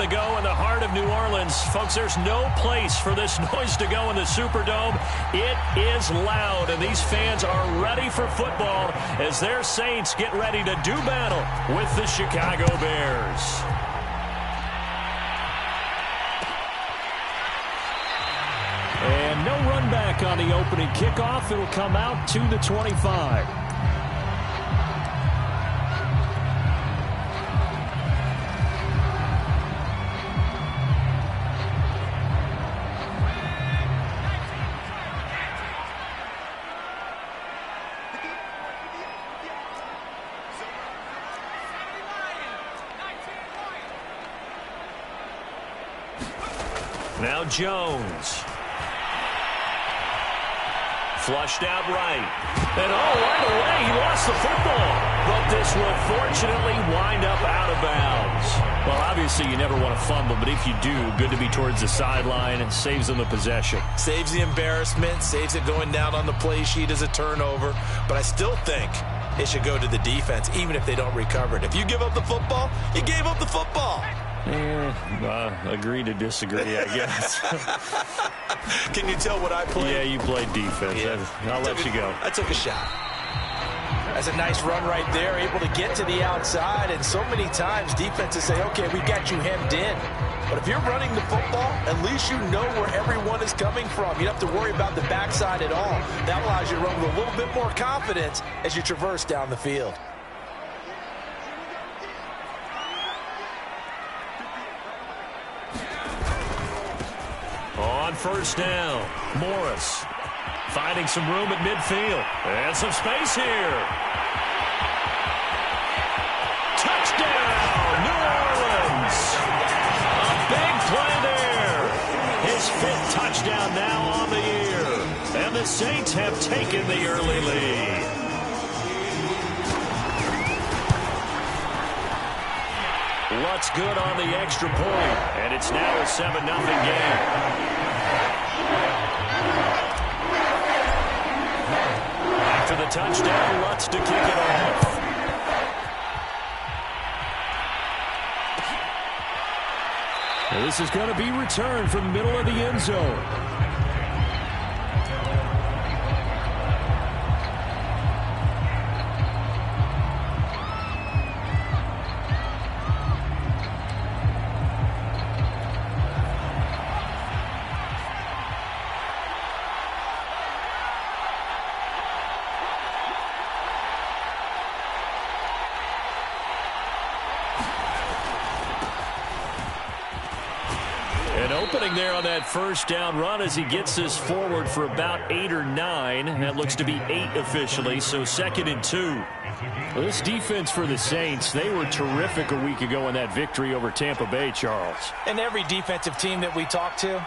moment ago in the heart of New Orleans. Folks, there's no place for this noise to go in the Superdome. It is loud, and these fans are ready for football as their Saints get ready to do battle with the Chicago Bears. And no run back on the opening kickoff. It'll come out to the 25. Now Jones. Flushed out right. And right away he lost the football. But this will fortunately wind up out of bounds. Well, obviously you never want to fumble, but if you do, good to be towards the sideline. It saves them the possession. Saves the embarrassment, saves it going down on the play sheet as a turnover. But I still think it should go to the defense, even if they don't recover it. If you give up the football, you gave up the football. Agree to disagree, I guess. Can you tell what I played? Yeah, you played defense. Yeah. I'll let you go. I took a shot. That's a nice run right there, able to get to the outside. And so many times defenses say, okay, we got you hemmed in. But if you're running the football, at least you know where everyone is coming from. You don't have to worry about the backside at all. That allows you to run with a little bit more confidence as you traverse down the field. On first down, Morris finding some room at midfield. And some space here. Touchdown, New Orleans. A big play there. His 5th touchdown now on the year. And the Saints have taken the early lead. Lutz good on the extra point, and it's now a 7-0 game. After the touchdown, Lutz to kick it off. And this is going to be returned from the middle of the end zone. Opening there on that first down run as he gets this forward for about 8 or 9. That looks to be 8 officially, so 2nd and 2. Well, this defense for the Saints, they were terrific a week ago in that victory over Tampa Bay, Charles. And every defensive team that we talk to,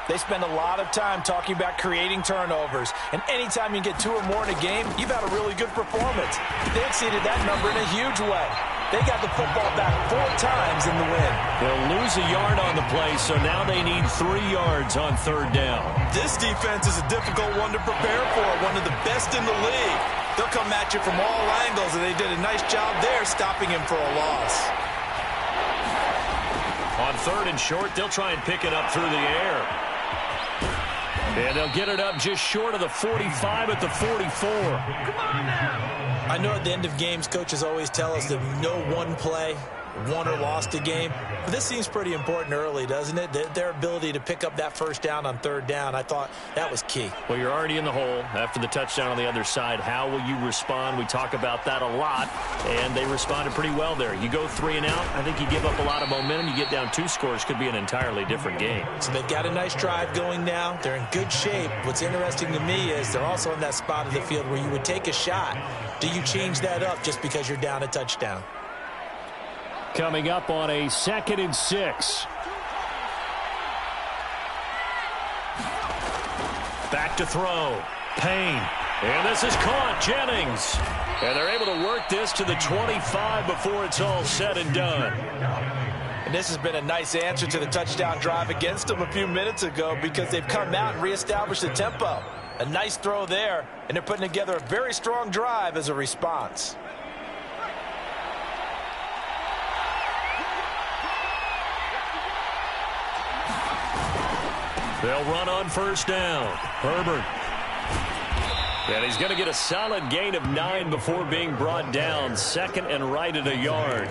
they spend a lot of time talking about creating turnovers. And anytime you get 2 or more in a game, you've had a really good performance. They exceeded that number in a huge way. They got the football back 4 times in the win. They'll lose a yard on the play, so now they need 3 yards on 3rd down. This defense is a difficult one to prepare for, one of the best in the league. They'll come at you from all angles, and they did a nice job there stopping him for a loss. On 3rd and short, they'll try and pick it up through the air. And they'll get it up just short of the 45 at the 44. Come on now. I know at the end of games, coaches always tell us that no one play won or lost a game. But this seems pretty important early, doesn't it? Their ability to pick up that first down on 3rd down, I thought that was key. Well, you're already in the hole after the touchdown on the other side. How will you respond? We talk about that a lot, and they responded pretty well there. You go 3 and out, I think you give up a lot of momentum. You get down 2 scores, could be an entirely different game. So they've got a nice drive going now. They're in good shape. What's interesting to me is they're also in that spot of the field where you would take a shot. Do you change that up just because you're down a touchdown? Coming up on a 2nd and 6. Back to throw. Payne. And this is caught. Jennings. And they're able to work this to the 25 before it's all said and done. And this has been a nice answer to the touchdown drive against them a few minutes ago because they've come out and reestablished the tempo. A nice throw there, and they're putting together a very strong drive as a response. They'll run on first down. Herbert. And he's going to get a solid gain of 9 before being brought down. Second and right at a yard.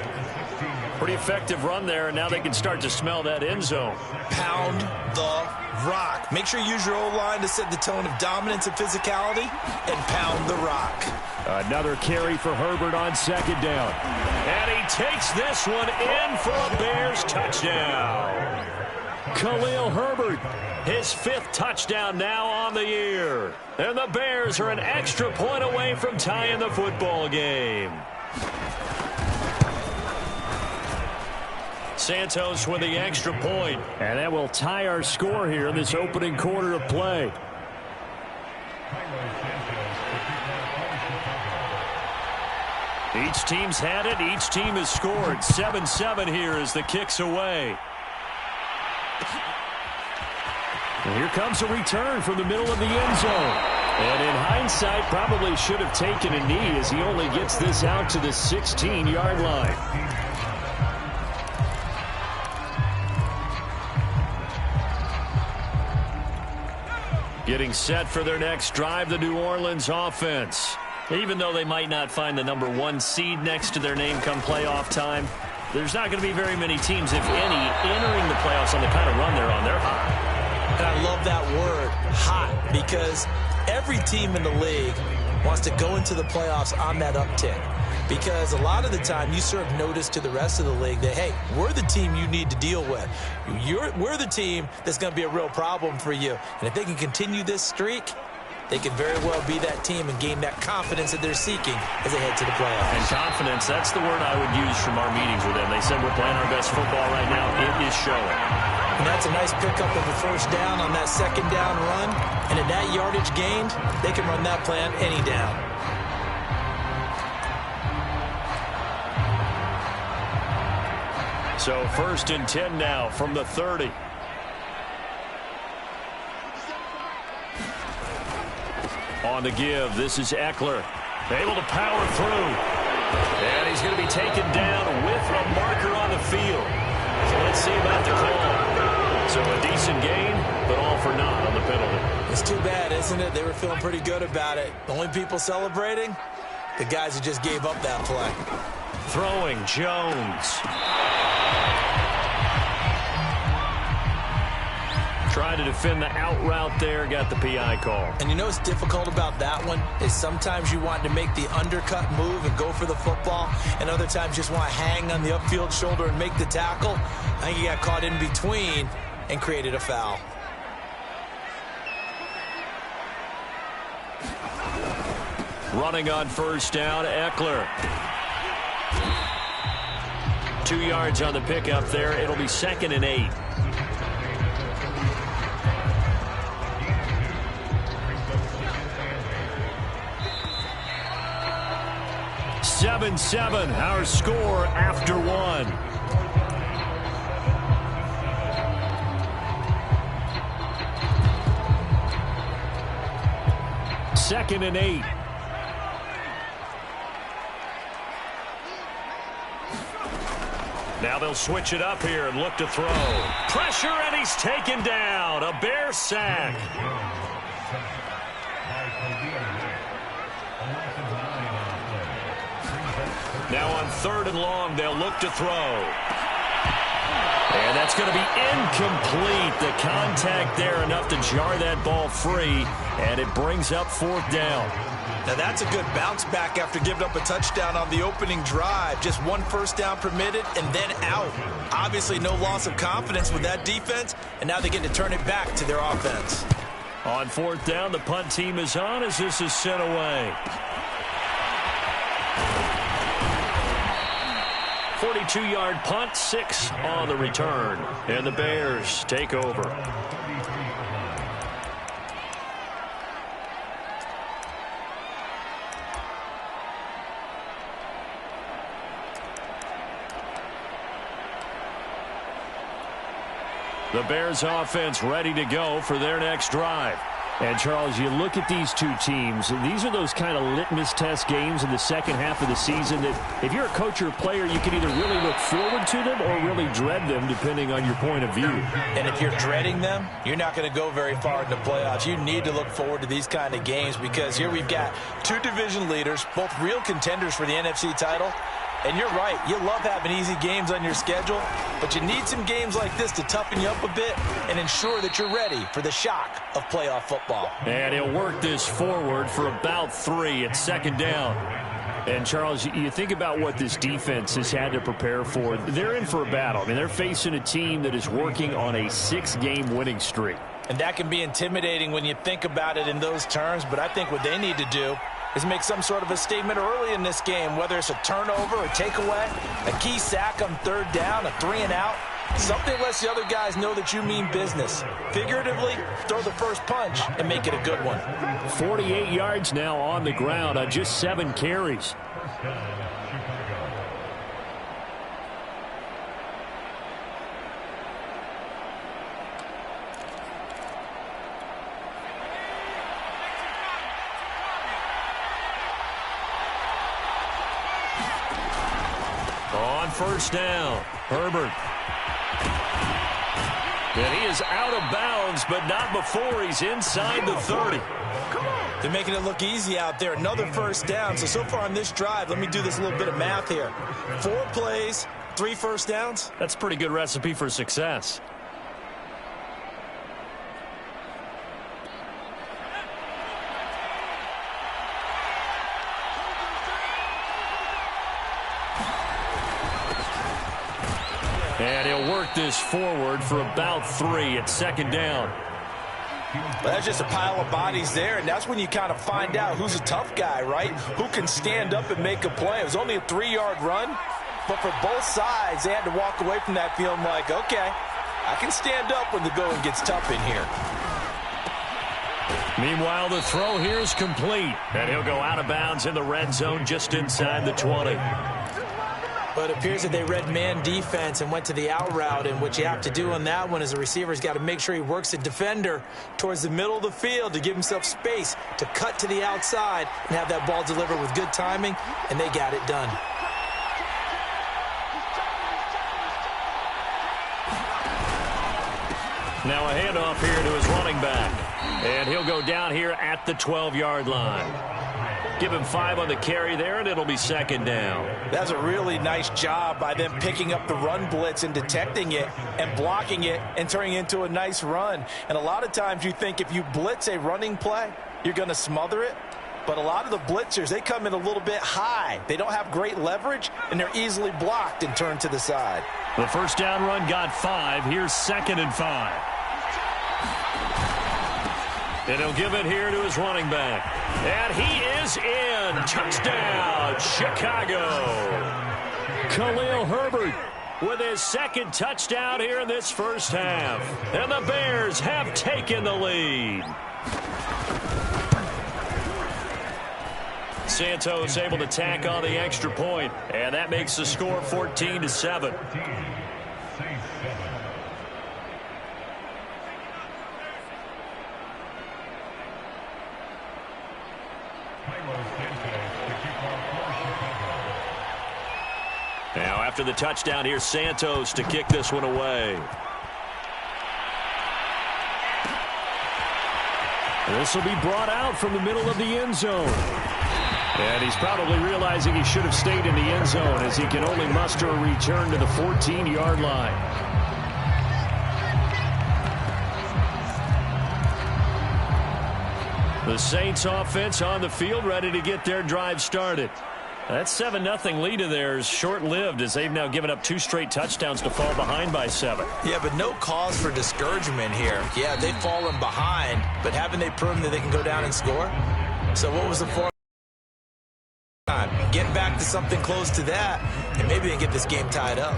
Pretty effective run there, and now they can start to smell that end zone. Pound the rock. Make sure you use your O-line to set the tone of dominance and physicality, and pound the rock. Another carry for Herbert on second down. And he takes this one in for a Bears touchdown. Khalil Herbert, his 5th touchdown now on the year. And the Bears are an extra point away from tying the football game. Santos with the extra point. And that will tie our score here in this opening quarter of play. Each team's had it. Each team has scored. 7-7 here as the kick's away. And here comes a return from the middle of the end zone. And in hindsight, probably should have taken a knee as he only gets this out to the 16-yard line. Getting set for their next drive, the New Orleans offense. Even though they might not find the number 1 seed next to their name come playoff time, there's not going to be very many teams, if any, entering the playoffs on the kind of run they're on. They're hot. And I love that word, hot, because every team in the league wants to go into the playoffs on that uptick. Because a lot of the time you serve notice to the rest of the league that, hey, we're the team you need to deal with. We're the team that's going to be a real problem for you. And if they can continue this streak, they could very well be that team and gain that confidence that they're seeking as they head to the playoffs. And confidence, that's the word I would use from our meetings with them. They said we're playing our best football right now. It is showing. And that's a nice pickup of a first down on that second down run. And at that yardage gained, they can run that play on any down. So 1st and 10 now from the 30. On the give, this is Eckler. Able to power through. And he's going to be taken down with a marker on the field. So let's see about the call. So a decent gain, but all for naught on the penalty. It's too bad, isn't it? They were feeling pretty good about it. The only people celebrating, the guys who just gave up that play. Throwing, Jones. Trying to defend the out route there, got the PI call. And you know what's difficult about that one is sometimes you want to make the undercut move and go for the football, and other times just want to hang on the upfield shoulder and make the tackle. I think he got caught in between and created a foul. Running on first down, Eckler. 2 yards on the pickup there. It'll be 2nd and 8. Seven, our score after 1. Second and 8. Now they'll switch it up here and look to throw. Pressure, and he's taken down. A Bear sack. Now on 3rd and long, they'll look to throw. And that's going to be incomplete. The contact there enough to jar that ball free, and it brings up 4th down. Now that's a good bounce back after giving up a touchdown on the opening drive. Just 1 first down permitted and then out. Obviously no loss of confidence with that defense, and now they get to turn it back to their offense. On 4th down, the punt team is on as this is sent away. 42-yard punt, 6 on the return. And the Bears take over. The Bears offense ready to go for their next drive. And, Charles, you look at these two teams, these are those kind of litmus test games in the second half of the season that if you're a coach or a player, you can either really look forward to them or really dread them, depending on your point of view. And if you're dreading them, you're not going to go very far in the playoffs. You need to look forward to these kind of games because here we've got two division leaders, both real contenders for the NFC title. And you're right, you love having easy games on your schedule, but you need some games like this to toughen you up a bit and ensure that you're ready for the shock of playoff football. And he'll work this forward for about 3 at second down. And, Charles, you think about what this defense has had to prepare for. They're in for a battle. I mean, they're facing a team that is working on a 6-game winning streak. And that can be intimidating when you think about it in those terms, but I think what they need to do is make some sort of a statement early in this game, whether it's a turnover, a takeaway, a key sack on third down, a 3-and-out. Something lets the other guys know that you mean business. Figuratively, throw the first punch and make it a good one. 48 yards now on the ground on just 7 carries. On first down, Herbert. And he is out of bounds, but not before he's inside the 30. They're making it look easy out there. Another first down. So far on this drive, let me do this little bit of math here. 4 plays, 3 first downs. That's a pretty good recipe for success. And he'll work this forward for about 3 at second down. But that's just a pile of bodies there, and that's when you kind of find out who's a tough guy, right? Who can stand up and make a play. It was only a 3-yard run, but for both sides, they had to walk away from that feeling like, okay, I can stand up when the going gets tough in here. Meanwhile, the throw here is complete, and he'll go out of bounds in the red zone just inside the 20. But it appears that they read man defense and went to the out route, and what you have to do on that one is the receiver's got to make sure he works the defender towards the middle of the field to give himself space to cut to the outside and have that ball delivered with good timing, and they got it done. Now a handoff here to his running back, and he'll go down here at the 12-yard line. Give him 5 on the carry there, and it'll be second down. That's a really nice job by them picking up the run blitz and detecting it and blocking it and turning it into a nice run. And a lot of times you think if you blitz a running play, you're going to smother it. But a lot of the blitzers, they come in a little bit high. They don't have great leverage, and they're easily blocked and turned to the side. The first down run got 5. Here's 2nd and 5. And he'll give it here to his running back. And he is in. Touchdown, Chicago. Khalil Herbert with his 2nd touchdown here in this first half. And the Bears have taken the lead. Santos able to tack on the extra point, and that makes the score 14-7. Now after the touchdown, here's Santos to kick this one away. This will be brought out from the middle of the end zone. And he's probably realizing he should have stayed in the end zone as he can only muster a return to the 14-yard line. The Saints offense on the field ready to get their drive started. That 7-0 lead of theirs short-lived as they've now given up 2 straight touchdowns to fall behind by 7. Yeah, but no cause for discouragement here. Yeah, they've fallen behind, but haven't they proven that they can go down and score? So what was the formula? Getting back to something close to that, and maybe they get this game tied up.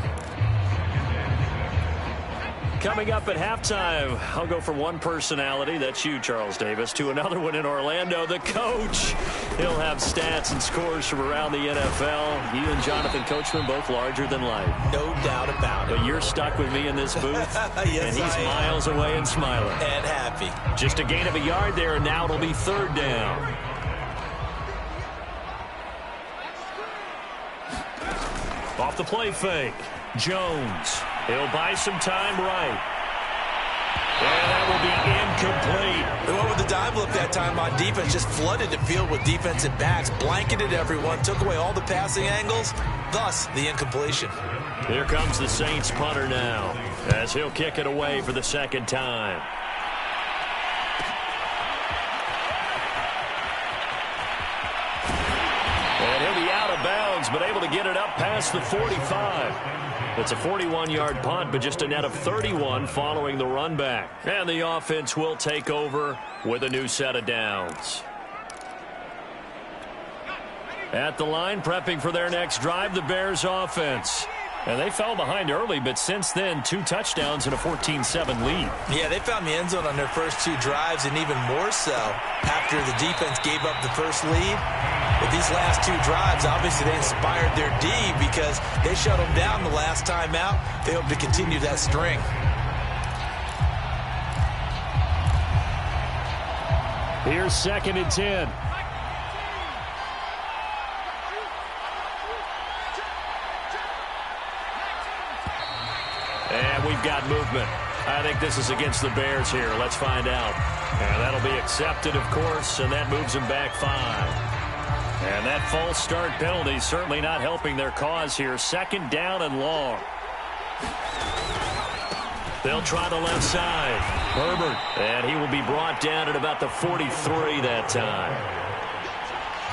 Coming up at halftime, I'll go from one personality, that's you, Charles Davis, to another one in Orlando, the coach. He'll have stats and scores from around the NFL. You and Jonathan Coachman both larger than life. No doubt about it. But you're stuck with me in this booth, yes, and he's miles away and smiling. And happy. Just a gain of a yard there, and now it'll be third down. Off the play fake, Jones. He'll buy some time right. And that will be incomplete. They went with the dime look that time on defense. Just flooded the field with defensive backs. Blanketed everyone. Took away all the passing angles. Thus, the incompletion. Here comes the Saints punter now, as he'll kick it away for the second time. And he'll be out of bounds, but able to get it up past the 45. It's a 41-yard punt, but just a net of 31 following the run back. And the offense will take over with a new set of downs. At the line, prepping for their next drive, the Bears offense. And they fell behind early, but since then, 2 touchdowns and a 14-7 lead. Yeah, they found the end zone on their first 2 drives, and even more so after the defense gave up the first lead. But these last 2 drives, obviously they inspired their D because they shut them down the last time out. They hope to continue that string. Here's 2nd and 10. And we've got movement. I think this is against the Bears here. Let's find out. And that'll be accepted, of course, and that moves them back 5. And that false start penalty certainly not helping their cause here. 2nd down and long. They'll try the left side. Herbert. And he will be brought down at about the 43 that time.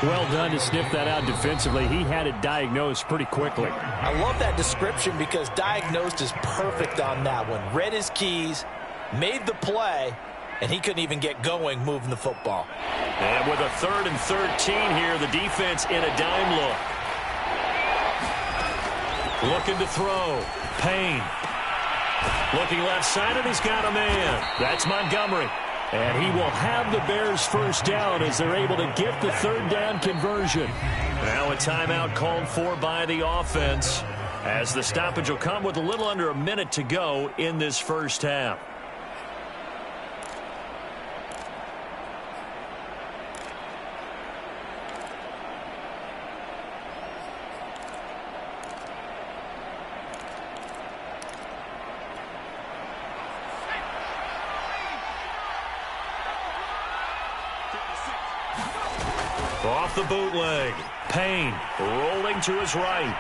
Well done to sniff that out defensively. He had it diagnosed pretty quickly. I love that description because diagnosed is perfect on that one. Read his keys, made the play, and he couldn't even get going moving the football. And with a 3rd and 13 here, the defense in a dime look. Looking to throw. Payne. Looking left side, and he's got a man. That's Montgomery. And he will have the Bears first down as they're able to get the 3rd down conversion. Now a timeout called for by the offense as the stoppage will come with a little under a minute to go in this first half. Off the bootleg. Payne rolling to his right.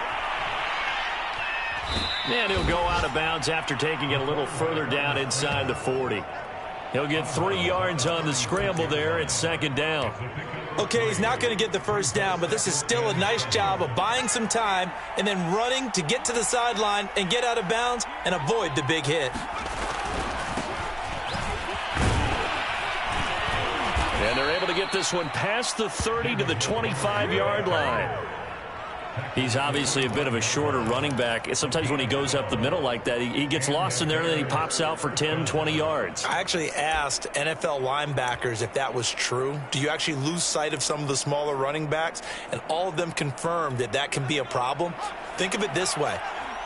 And he'll go out of bounds after taking it a little further down inside the 40. He'll get 3 yards on the scramble there at 2nd down. Okay, he's not going to get the first down, but this is still a nice job of buying some time and then running to get to the sideline and get out of bounds and avoid the big hit. And they're able to get this one past the 30 to the 25-yard line. He's obviously a bit of a shorter running back. Sometimes when he goes up the middle like that, he gets lost in there, and then he pops out for 10, 20 yards. I actually asked NFL linebackers if that was true. Do you actually lose sight of some of the smaller running backs? And all of them confirmed that that can be a problem. Think of it this way.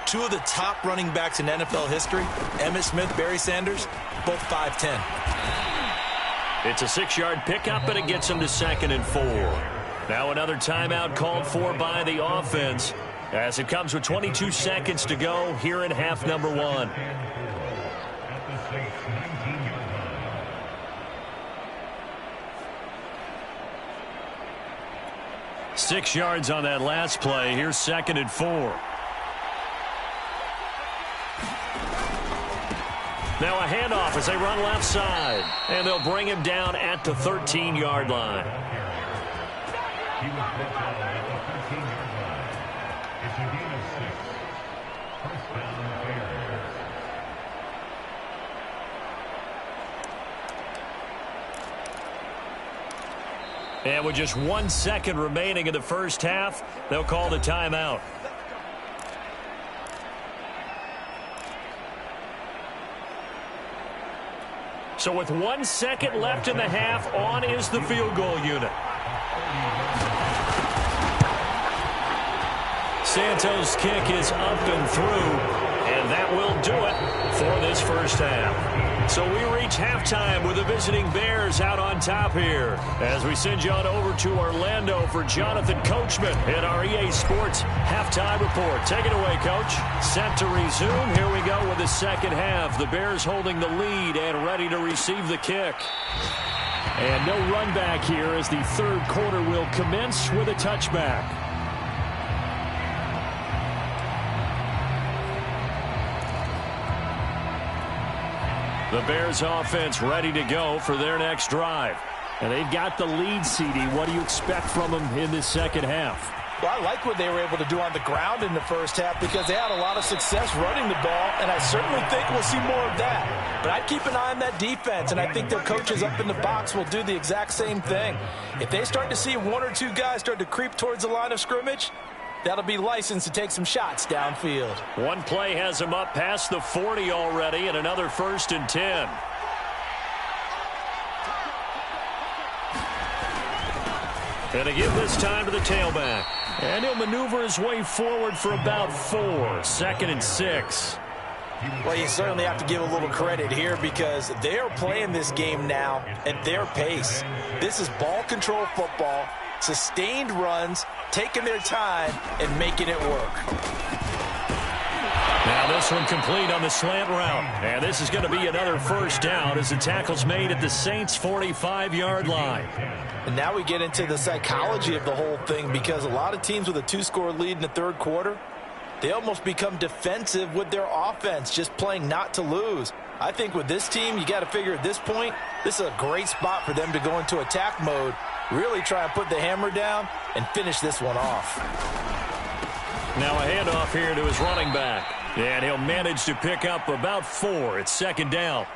2 of the top running backs in NFL history, Emmitt Smith, Barry Sanders, both 5'10". It's a 6-yard pickup, and it gets him to 2nd and 4. Now another timeout called for by the offense as it comes with 22 seconds to go here in half number 1. Six yards on that last play. Here's 2nd and 4. Now a handoff as they run left side. And they'll bring him down at the 13-yard line. And with just 1 second remaining in the first half, they'll call the timeout. So with 1 second left in the half, on is the field goal unit. Santos' kick is up and through, and that will do it for this first half. So we reach halftime with the visiting Bears out on top here as we send you on over to Orlando for Jonathan Coachman in our EA Sports Halftime Report. Take it away, Coach. Set to resume. Here we go with the second half. The Bears holding the lead and ready to receive the kick. And no run back here as the third quarter will commence with a touchback. The Bears offense ready to go for their next drive. And they've got the lead, CD. What do you expect from them in this second half? Well, I like what they were able to do on the ground in the first half because they had a lot of success running the ball, and I certainly think we'll see more of that. But I'd keep an eye on that defense, and I think their coaches up in the box will do the exact same thing. If they start to see one or two guys start to creep towards the line of scrimmage, that'll be licensed to take some shots downfield. One play has him up past the 40 already, and another 1st and 10. And to give this time to the tailback. And he'll maneuver his way forward for about 4. 2nd and 6. Well, you certainly have to give a little credit here because they are playing this game now at their pace. This is ball control football, sustained runs, taking their time and making it work. Now this one complete on the slant route. And this is going to be another first down as the tackle's made at the Saints' 45-yard line. And now we get into the psychology of the whole thing because a lot of teams with a 2-score lead in the third quarter, they almost become defensive with their offense, just playing not to lose. I think with this team, you got to figure at this point, this is a great spot for them to go into attack mode, really try and put the hammer down and finish this one off. Now a handoff here to his running back. And he'll manage to pick up about 4. It's 2nd down.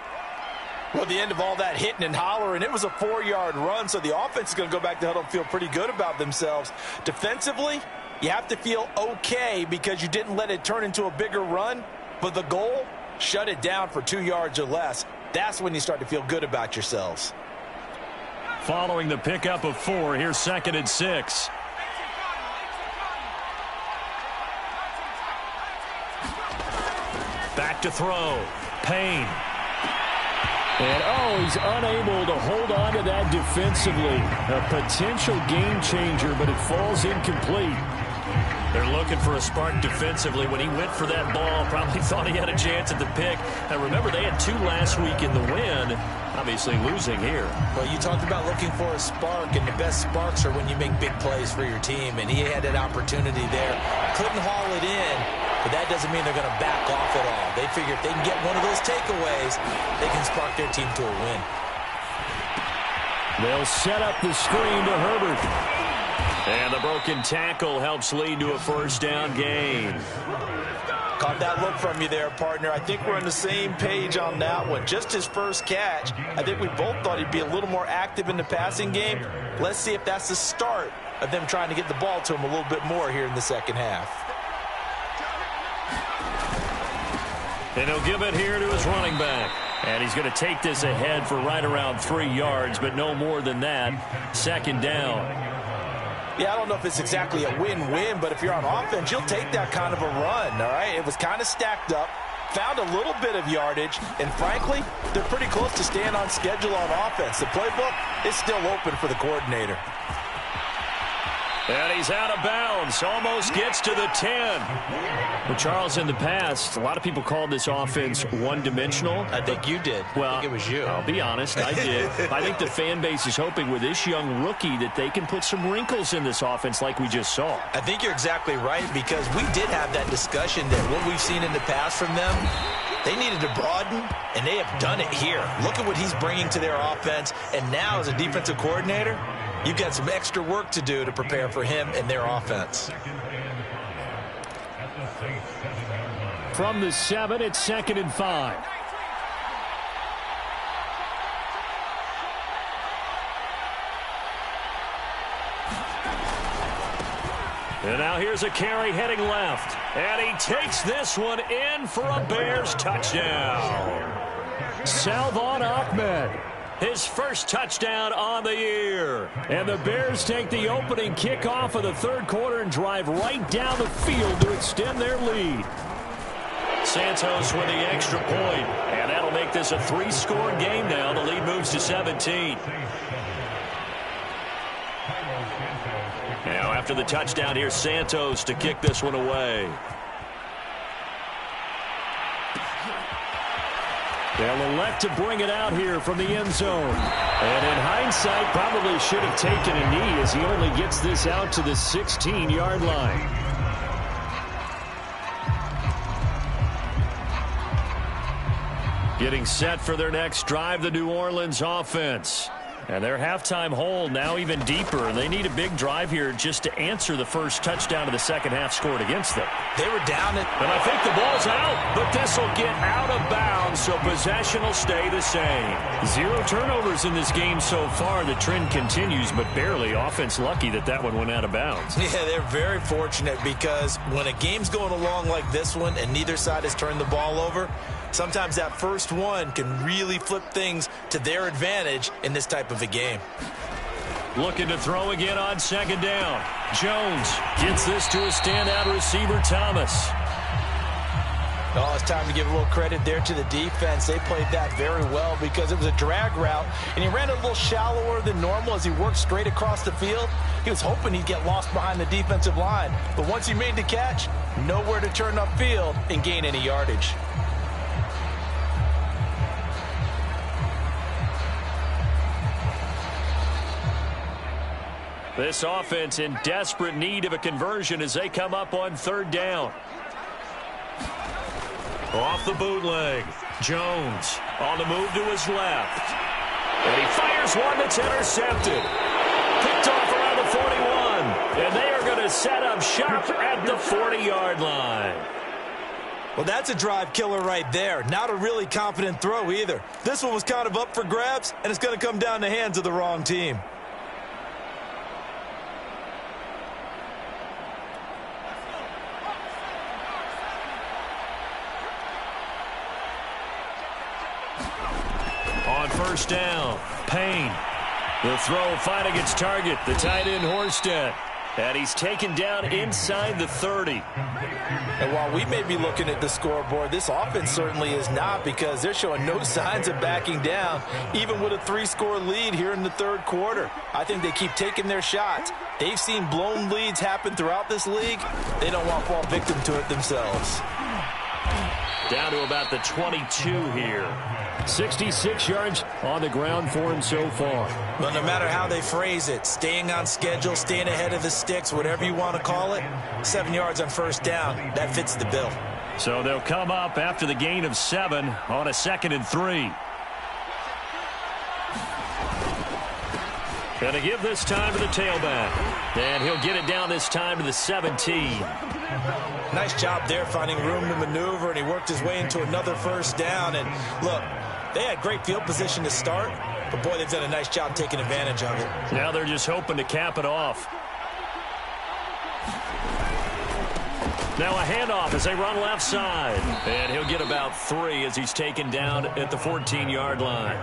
Well, at the end of all that hitting and hollering, it was a 4-yard run, so the offense is going to go back to huddle and feel pretty good about themselves. Defensively, you have to feel okay because you didn't let it turn into a bigger run, but the goal, shut it down for 2 yards or less. That's when you start to feel good about yourselves. Following the pickup of 4, here's 2nd and 6. Back to throw. Payne. And, he's unable to hold on to that defensively. A potential game changer, but it falls incomplete. They're looking for a spark defensively. When he went for that ball, probably thought he had a chance at the pick. Now, remember, they had 2 last week in the win. Obviously losing here. Well, you talked about looking for a spark, and the best sparks are when you make big plays for your team, and he had that opportunity there. Couldn't haul it in, but that doesn't mean they're going to back off at all. They figure if they can get one of those takeaways, they can spark their team to a win. They'll set up the screen to Herbert. And the broken tackle helps lead to a first down gain. Caught that look from you there, partner. I think we're on the same page on that one. Just his first catch. I think we both thought he'd be a little more active in the passing game. Let's see if that's the start of them trying to get the ball to him a little bit more here in the second half. And he'll give it here to his running back. And he's going to take this ahead for right around 3 yards, but no more than that. 2nd down. Yeah, I don't know if it's exactly a win-win, but if you're on offense, you'll take that kind of a run, all right? It was kind of stacked up, found a little bit of yardage, and frankly, they're pretty close to staying on schedule on offense. The playbook is still open for the coordinator. And he's out of bounds. Almost gets to the 10. But Charles, in the past, a lot of people called this offense one-dimensional. I think you did. Well, I think it was you. I'll be honest, I did. I think the fan base is hoping with this young rookie that they can put some wrinkles in this offense like we just saw. I think you're exactly right because we did have that discussion that what we've seen in the past from them, they needed to broaden, and they have done it here. Look at what he's bringing to their offense, and now as a defensive coordinator, you've got some extra work to do to prepare for him and their offense. From the 7, it's 2nd and 5. And now here's a carry heading left. And he takes this one in for a Bears touchdown. Salvon Ahmed, his first touchdown on the year. And the Bears take the opening kickoff of the third quarter and drive right down the field to extend their lead. Santos with the extra point, and that'll make this a 3-score game now. The lead moves to 17. Now after the touchdown, here's Santos to kick this one away. They'll elect to bring it out here from the end zone. And in hindsight, probably should have taken a knee as he only gets this out to the 16-yard line. Getting set for their next drive, the New Orleans offense. And their halftime hole now even deeper. And they need a big drive here just to answer the first touchdown of the second half scored against them. They were down it. And I think the ball's out, but this will get out of bounds, so possession will stay the same. 0 turnovers in this game so far. The trend continues, but barely. Offense lucky that that one went out of bounds. Yeah, they're very fortunate because when a game's going along like this one and neither side has turned the ball over, sometimes that first one can really flip things to their advantage in this type of a game. Looking to throw again on second down. Jones gets this to a standout receiver, Thomas. Oh, it's time to give a little credit there to the defense. They played that very well because it was a drag route, and he ran a little shallower than normal as he worked straight across the field. He was hoping he'd get lost behind the defensive line, but once he made the catch, nowhere to turn upfield and gain any yardage. This offense in desperate need of a conversion as they come up on third down. Off the bootleg. Jones on the move to his left. And he fires one that's intercepted. Picked off around the 41. And they are going to set up shop at the 40-yard line. Well, that's a drive killer right there. Not a really confident throw either. This one was kind of up for grabs, and it's going to come down the hands of the wrong team. On first down, Payne. The throw finding its target, the tight end Horsted. And he's taken down inside the 30. And while we may be looking at the scoreboard, this offense certainly is not because they're showing no signs of backing down, even with a 3-score lead here in the third quarter. I think they keep taking their shots. They've seen blown leads happen throughout this league. They don't want to fall victim to it themselves. Down to about the 22 here. 66 yards on the ground for him so far. But no matter how they phrase it, staying on schedule, staying ahead of the sticks, whatever you want to call it, 7 yards on first down, that fits the bill. So they'll come up after the gain of 7 on a 2nd and 3. Gonna give this time to the tailback. And he'll get it down this time to the 17. Nice job there finding room to maneuver, and he worked his way into another first down. And look, they had great field position to start, but boy, they've done a nice job taking advantage of it. Now they're just hoping to cap it off. Now a handoff as they run left side. And he'll get about 3 as he's taken down at the 14-yard line.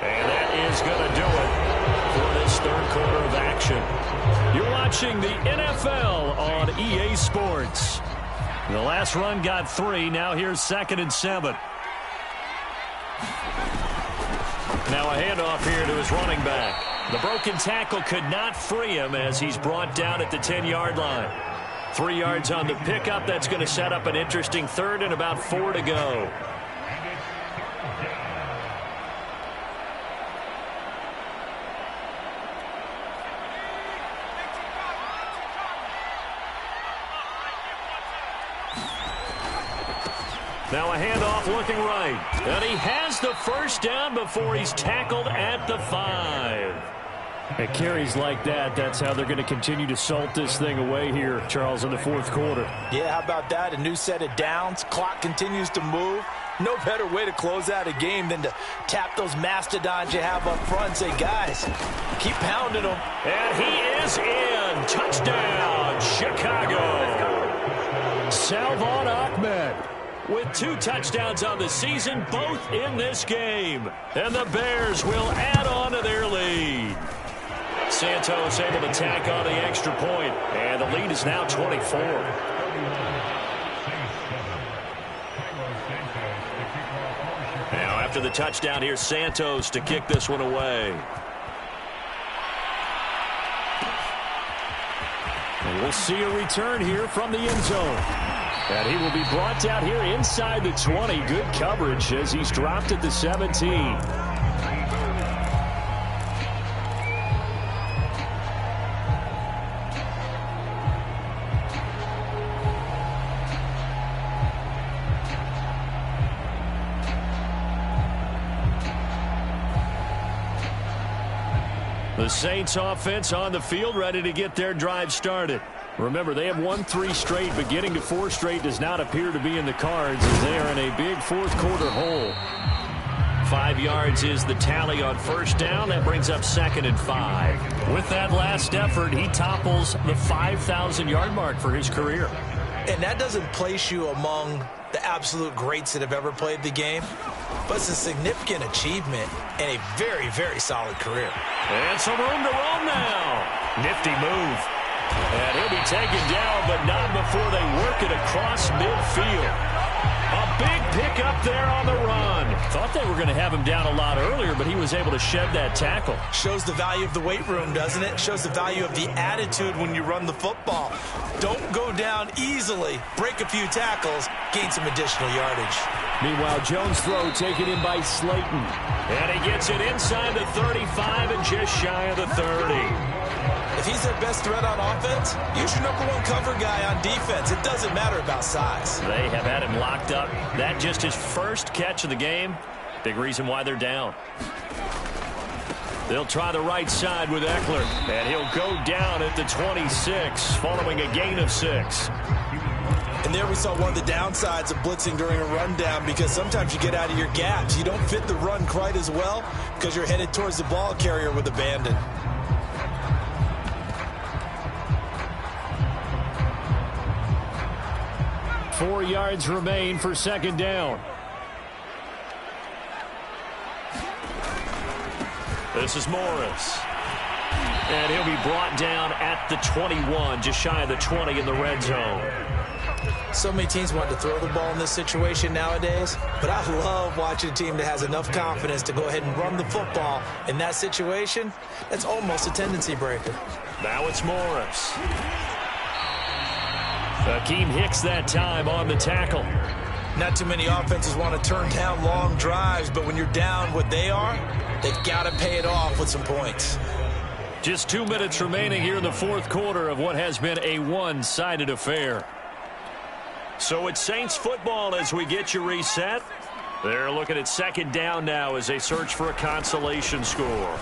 And that is going to do it for this third quarter of action. You're watching the NFL on EA Sports. The last run got 3. Now here's 2nd and 7. Now a handoff here to his running back. The broken tackle could not free him as he's brought down at the 10-yard line. 3 yards on the pickup. That's going to set up an interesting third and about 4 to go. Now a handoff looking right. And he has the first down before he's tackled at the 5. At carries like that, that's how they're going to continue to salt this thing away here, Charles, in the fourth quarter. Yeah, how about that? A new set of downs. Clock continues to move. No better way to close out a game than to tap those mastodons you have up front and say, guys, keep pounding them. And he is in. Touchdown, Chicago. Salvon Ahmed with 2 touchdowns on the season, both in this game. And the Bears will add on to their lead. Santos able to tack on the extra point, and the lead is now 24. Now after the touchdown, here's Santos to kick this one away. And we'll see a return here from the end zone. And he will be brought down here inside the 20. Good coverage as he's dropped at the 17. The Saints offense on the field, ready to get their drive started. Remember, they have won 3 straight, but getting to 4 straight does not appear to be in the cards as they are in a big fourth-quarter hole. 5 yards is the tally on first down. That brings up 2nd and 5. With that last effort, he topples the 5,000-yard mark for his career. And that doesn't place you among the absolute greats that have ever played the game, but it's a significant achievement and a very, very solid career. And some room to roam now. Nifty move. And he'll be taken down, but not before they work it across midfield. A big pickup there on the run. Thought they were going to have him down a lot earlier, but he was able to shed that tackle. Shows the value of the weight room, doesn't it? Shows the value of the attitude when you run the football. Don't go down easily. Break a few tackles. Gain some additional yardage. Meanwhile, Jones' throw taken in by Slayton. And he gets it inside the 35 and just shy of the 30. If he's their best threat on offense, use your #1 cover guy on defense. It doesn't matter about size. They have had him locked up. That just his first catch of the game. Big reason why they're down. They'll try the right side with Eckler. And he'll go down at the 26 following a gain of 6. And there we saw one of the downsides of blitzing during a rundown, because sometimes you get out of your gaps. You don't fit the run quite as well because you're headed towards the ball carrier with abandon. Four yards remain for 2nd down. This is Morris. And he'll be brought down at the 21, just shy of the 20 in the red zone. So many teams want to throw the ball in this situation nowadays, but I love watching a team that has enough confidence to go ahead and run the football. In that situation, that's almost a tendency breaker. Now it's Morris. Akeem Hicks that time on the tackle. Not too many offenses want to turn down long drives, but when you're down what they are, they've got to pay it off with some points. Just 2 minutes remaining here in the fourth quarter of what has been a one-sided affair. So it's Saints football as we get you reset. They're looking at 2nd down now as they search for a consolation score.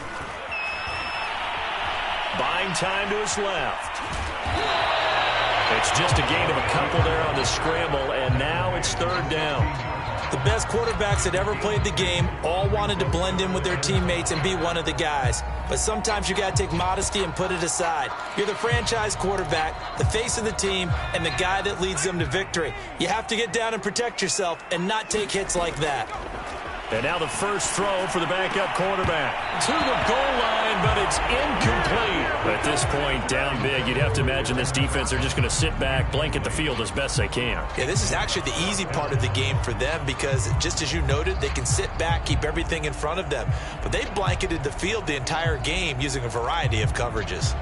Buying time to his left. It's just a gain of a couple there on the scramble, and now it's 3rd down. The best quarterbacks that ever played the game all wanted to blend in with their teammates and be one of the guys. But sometimes you got to take modesty and put it aside. You're the franchise quarterback, the face of the team, and the guy that leads them to victory. You have to get down and protect yourself and not take hits like that. And now the first throw for the backup quarterback. To the goal line, but it's incomplete. At this point, down big, you'd have to imagine this defense, they're just going to sit back, blanket the field as best they can. Yeah, this is actually the easy part of the game for them because, just as you noted, they can sit back, keep everything in front of them. But they blanketed the field the entire game using a variety of coverages.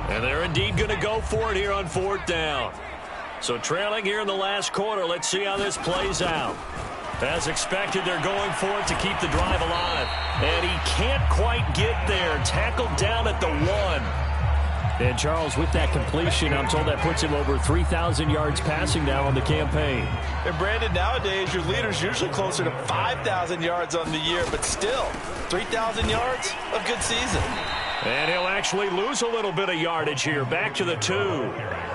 And they're indeed going to go for it here on 4th down. So trailing here in the last quarter, let's see how this plays out. As expected, they're going for it to keep the drive alive. And he can't quite get there. Tackled down at the 1. And Charles, with that completion, I'm told that puts him over 3,000 yards passing now on the campaign. And Brandon, nowadays your leader's usually closer to 5,000 yards on the year, but still, 3,000 yards, a good season. And he'll actually lose a little bit of yardage here, back to the 2.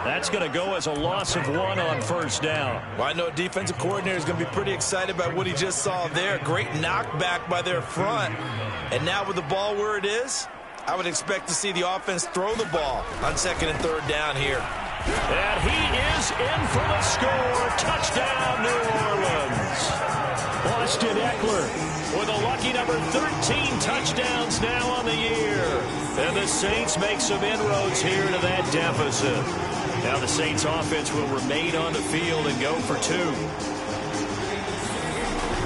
That's going to go as a loss of 1 on first down. Well, I know defensive coordinator is going to be pretty excited about what he just saw there. Great knockback by their front. And now with the ball where it is, I would expect to see the offense throw the ball on 2nd and 3rd down here. And he is in for the score. Touchdown, New Orleans. Austin Eckler with a lucky number 13 touchdowns now on the year. And the Saints make some inroads here to that deficit. Now the Saints offense will remain on the field and go for 2.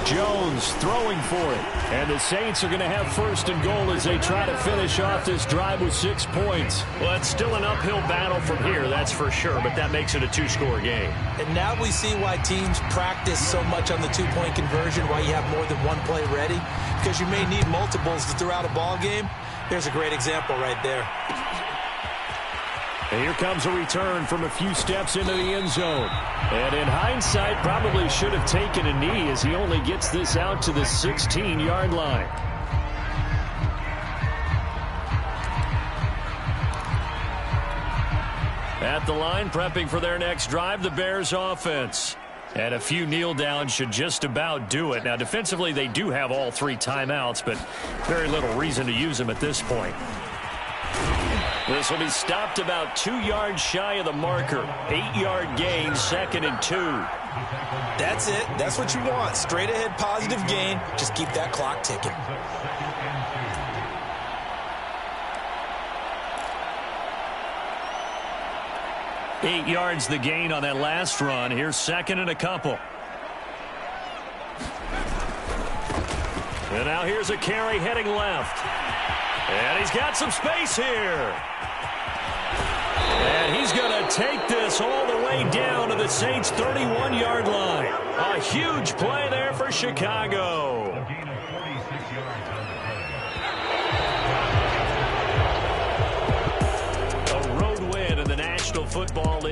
Jones throwing for it. And the Saints are going to have 1st and goal as they try to finish off this drive with 6 points. Well, it's still an uphill battle from here, that's for sure, but that makes it a 2-score game. And now we see why teams practice so much on the 2-point conversion, why you have more than one play ready, because you may need multiples to throw out a ball game. There's a great example right there. And here comes a return from a few steps into the end zone. And in hindsight, probably should have taken a knee as he only gets this out to the 16-yard line. At the line, prepping for their next drive, the Bears offense. And a few kneel downs should just about do it. Now, defensively, they do have all 3 timeouts, but very little reason to use them at this point. This will be stopped about 2 yards shy of the marker. 8-yard gain, 2nd and 2. That's it. That's what you want. Straight ahead positive gain. Just keep that clock ticking. Eight yards the gain on that last run. Here's 2nd and a couple. And now here's a carry heading left. And he's got some space here. And he's going to take this all the way down to the Saints' 31-yard line. A huge play there for Chicago. A road win in the National Football League.